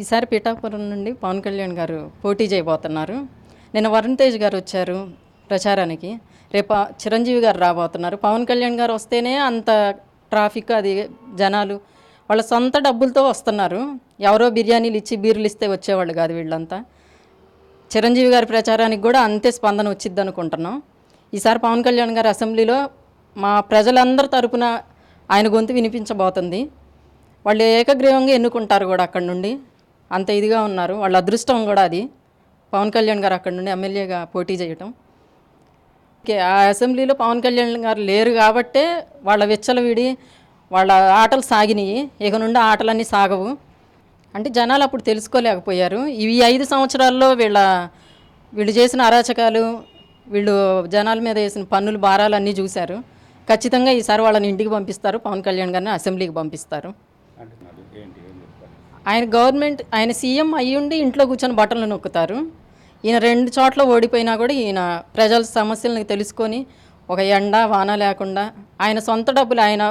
ఈసారి పిఠాపురం నుండి పవన్ కళ్యాణ్ గారు పోటీ చేయబోతున్నారు. నిన్న వరుణ్ తేజ్ గారు వచ్చారు ప్రచారానికి. రేపు చిరంజీవి గారు రాబోతున్నారు. పవన్ కళ్యాణ్ గారు వస్తేనే అంత ట్రాఫిక్, అది జనాలు వాళ్ళ సొంత డబ్బులతో వస్తున్నారు. ఎవరో బిర్యానీలు ఇచ్చి బీర్లు ఇస్తే వచ్చేవాళ్ళు కాదు వీళ్ళంతా. చిరంజీవి గారి ప్రచారానికి కూడా అంతే స్పందన వచ్చిద్ది అనుకుంటున్నాం. ఈసారి పవన్ కళ్యాణ్ గారు అసెంబ్లీలో మా ప్రజలందరి తరపున ఆయన గొంతు వినిపించబోతుంది. వాళ్ళు ఏకగ్రీవంగా ఎన్నుకుంటారు కూడా అక్కడి నుండి. అంత ఇదిగా ఉన్నారు. వాళ్ళ అదృష్టం కూడా అది, పవన్ కళ్యాణ్ గారు అక్కడి నుండి ఎమ్మెల్యేగా పోటీ చేయటం. ఆ అసెంబ్లీలో పవన్ కళ్యాణ్ గారు లేరు కాబట్టే వాళ్ళ విచ్చలవిడి వాళ్ళ ఆటలు సాగినాయి. ఇక నుండి ఆటలన్నీ సాగవు. అంటే జనాలు అప్పుడు తెలుసుకోలేకపోయారు. ఈ 5 సంవత్సరాల్లో వీళ్ళు చేసిన అరాచకాలు, వీళ్ళు జనాల మీద వేసిన పన్నులు భారాలు అన్నీ చూశారు. ఖచ్చితంగా ఈసారి వాళ్ళని ఇంటికి పంపిస్తారు, పవన్ కళ్యాణ్ గారిని అసెంబ్లీకి పంపిస్తారు. ఆయన గవర్నమెంట్, ఆయన సీఎం అయ్యుండి ఇంట్లో కూర్చొని బట్టలు నొక్కుతారు. ఈయన 2 చోట్ల ఓడిపోయినా కూడా ఈయన ప్రజల సమస్యలను తెలుసుకొని ఒక ఎండ వాన లేకుండా ఆయన సొంత డబ్బులు, ఆయన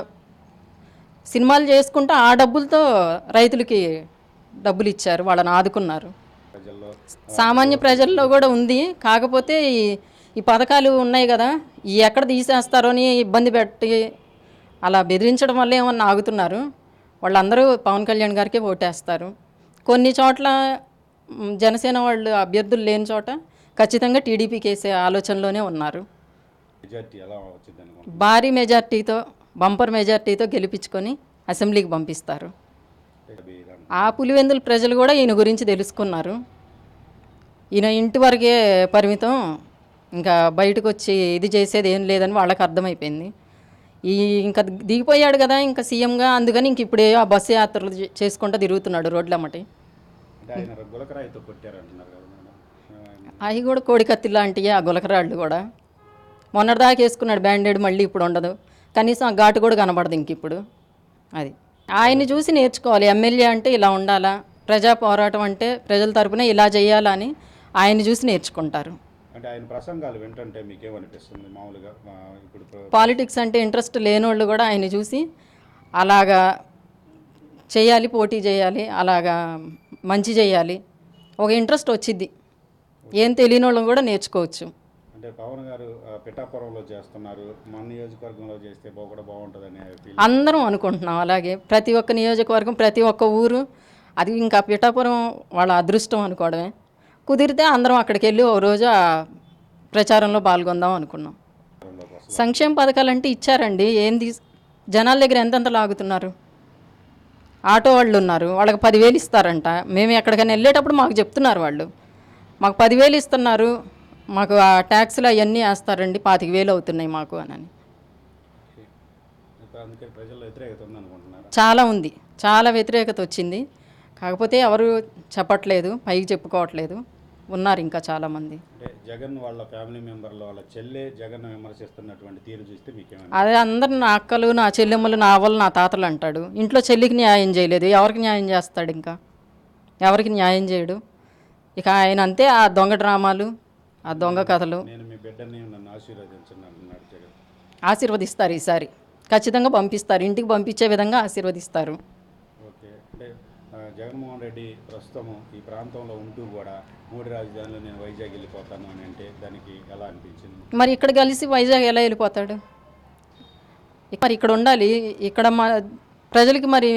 సినిమాలు చేసుకుంటూ ఆ డబ్బులతో రైతులకి డబ్బులు ఇచ్చారు, వాళ్ళని ఆదుకున్నారు. సామాన్య ప్రజల్లో కూడా ఉంది. కాకపోతే ఈ పథకాలు ఉన్నాయి కదా, ఈ ఎక్కడ తీసేస్తారో అని ఇబ్బంది పెట్టి అలా బెదిరించడం వల్ల ఏమన్నా ఆగుతున్నారు. వాళ్ళందరూ పవన్ కళ్యాణ్ గారికి ఓటేస్తారు. కొన్ని చోట్ల జనసేన వాళ్ళు అభ్యర్థులు లేని చోట ఖచ్చితంగా టీడీపీకి వేసే ఆలోచనలోనే ఉన్నారు. భారీ మెజార్టీతో, బంపర్ మెజార్టీతో గెలిపించుకొని అసెంబ్లీకి పంపిస్తారు. ఆ పులివెందుల ప్రజలు కూడా ఈయన గురించి తెలుసుకున్నారు. ఈయన ఇంటి వరకే పరిమితం, ఇంకా బయటకు వచ్చి ఇది చేసేది ఏం లేదని వాళ్ళకి అర్థమైపోయింది. ఇంకా దిగిపోయాడు కదా ఇంకా సీఎంగా, అందుకని ఇంక ఇప్పుడే ఆ బస్సు యాత్రలు చేసుకుంటూ తిరుగుతున్నాడు రోడ్లమ్మటి. అవి కూడా కోడికత్తి లాంటివి ఆ గులకరాళ్ళు కూడా. మొన్నటిదాకా వేసుకున్నాడు బ్యాండేడ్, మళ్ళీ ఇప్పుడు ఉండదు. కనీసం ఆ ఘాటు కూడా కనబడదు ఇంక ఇప్పుడు. అది ఆయన్ని చూసి నేర్చుకోవాలి. ఎమ్మెల్యే అంటే ఇలా ఉండాలా, ప్రజా పోరాటం అంటే ప్రజల తరపున ఇలా చేయాలా అని ఆయన్ని చూసి నేర్చుకుంటారు. అంటే ఆయన ప్రసంగాలు వింటుంటే మీకేమనిపిస్తుంది మామూలుగా? ఇప్పుడు పాలిటిక్స్ అంటే ఇంట్రెస్ట్ లేనోళ్ళు కూడా ఆయన చూసి అలాగా చేయాలి, పోటీ చేయాలి, అలాగా మంచి చేయాలి, ఒక ఇంట్రెస్ట్ వచ్చిద్ది. ఏం తెలియని వాళ్ళని కూడా నేర్చుకోవచ్చు. అంటే పవన్ గారు పిఠాపురంలో చేస్తున్నారు, మన నియోజకవర్గంలో చేస్తే కూడా బాగుంటుందని అందరం అనుకుంటున్నాం. అలాగే ప్రతి ఒక్క నియోజకవర్గం, ప్రతి ఒక్క ఊరు, అది ఇంకా పిఠాపురం వాళ్ళ అదృష్టం అనుకోవడమే. కుదిరితే అందరం అక్కడికి వెళ్ళి ఓ రోజు ఆ ప్రచారంలో పాల్గొందాం అనుకున్నాం. సంక్షేమ పథకాలు అంటే ఇచ్చారండి. జనాల దగ్గర ఎంతెంత లాగుతున్నారు. ఆటో వాళ్ళు ఉన్నారు, వాళ్ళకి 10,000 ఇస్తారంట. మేము ఎక్కడికైనా వెళ్ళేటప్పుడు మాకు చెప్తున్నారు వాళ్ళు, మాకు 10,000 ఇస్తున్నారు, మాకు ఆ ట్యాక్స్లు అవన్నీ వేస్తారండి, 25,000 అవుతున్నాయి మాకు అని. చాలా ఉంది, చాలా వ్యతిరేకత వచ్చింది. కాకపోతే ఎవరు చెప్పట్లేదు, పైకి చెప్పుకోవట్లేదు. ఉన్నారు ఇంకా చాలామంది. జగన్ వాళ్ళ ఫ్యామిలీ మెంబర్లు వాళ్ళ చెల్లె జగన్ విమర్శిస్తున్నటువంటి తీరు చూస్తే మీకేమైనా? అదే అందరు నా అక్కలు, నా చెల్లెమ్మలు, నా వాళ్ళు, నా తాతలు అంటాడు. ఇంట్లో చెల్లికి న్యాయం చేయలేదు, ఎవరికి న్యాయం చేస్తాడు? ఇంకా ఎవరికి న్యాయం చేయడు. ఇక ఆయన అంతే, ఆ దొంగ డ్రామాలు, ఆ దొంగ కథలు. నేను మీ బిడ్డని నన్ను ఆశీర్వదించండి అంటున్నాడు జగన్. ఆశీర్వదిస్తారు, ఈసారి ఖచ్చితంగా పంపిస్తారు, ఇంటికి పంపించే విధంగా ఆశీర్వదిస్తారు. ఓకే. అంటే జగన్మోహన్ రెడ్డి ప్రస్తుతం ఈ ప్రాంతంలో ఉంటూ కూడా 3 రాజధానులు నేను వైజాగ్ వెళ్ళిపోతాను అని అంటే దానికి ఎలా అనిపించింది? మరి ఇక్కడ కలిసి వైజాగ్ ఎలా వెళ్ళిపోతాడు? మరి ఇక్కడ ఉండాలి. ఇక్కడ ప్రజలకి మరి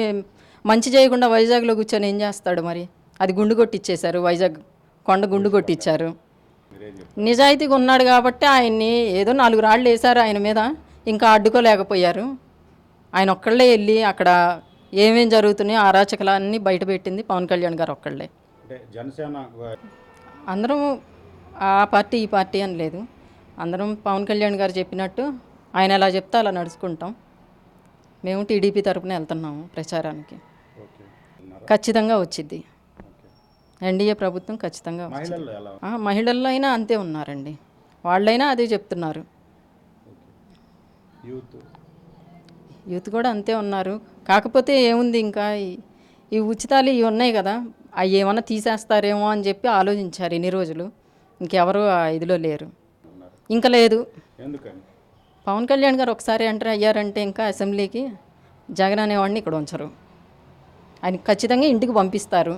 మంచి చేయకుండా వైజాగ్లో కూర్చొని ఏం చేస్తాడు? మరి అది గుండు కొట్టిచ్చేశారు, వైజాగ్ కొండ గుండు కొట్టించారు. నిజాయితీగా ఉన్నాడు కాబట్టి ఆయన్ని ఏదో 4 రాళ్ళు వేశారు ఆయన మీద, ఇంకా అడ్డుకోలేకపోయారు. ఆయన ఒక్కళ్ళే వెళ్ళి అక్కడ ఏమేం జరుగుతున్నాయో అరాచకాలన్నీ బయటపెట్టింది పవన్ కళ్యాణ్ గారు ఒక్కళ్ళే. జనసేన అందరం ఆ పార్టీ ఈ పార్టీ అని లేదు, అందరం పవన్ కళ్యాణ్ గారు చెప్పినట్టు ఆయన ఎలా చెప్తే అలా నడుచుకుంటాం. మేము టీడీపీ తరపున వెళ్తున్నాము ప్రచారానికి. ఖచ్చితంగా వచ్చిద్ది, ఎన్డీఏ ప్రభుత్వం ఖచ్చితంగా. మహిళల్లో అయినా అంతే ఉన్నారండి, వాళ్ళైనా అదే చెప్తున్నారు. యూత్ కూడా అంతే ఉన్నారు. కాకపోతే ఏముంది, ఇంకా ఈ ఉచితాలు ఇవి ఉన్నాయి కదా, అవి ఏమన్నా తీసేస్తారేమో అని చెప్పి ఆలోచించారు ఇన్ని రోజులు. ఇంకెవరు ఆ ఇదిలో లేరు, ఇంకా లేదు. పవన్ కళ్యాణ్ గారు ఒకసారి ఎంటర్ అయ్యారంటే ఇంకా అసెంబ్లీకి జగన్ అనేవాడిని ఇక్కడ ఉంచరు. ఆయన ఖచ్చితంగా ఇంటికి పంపిస్తారు.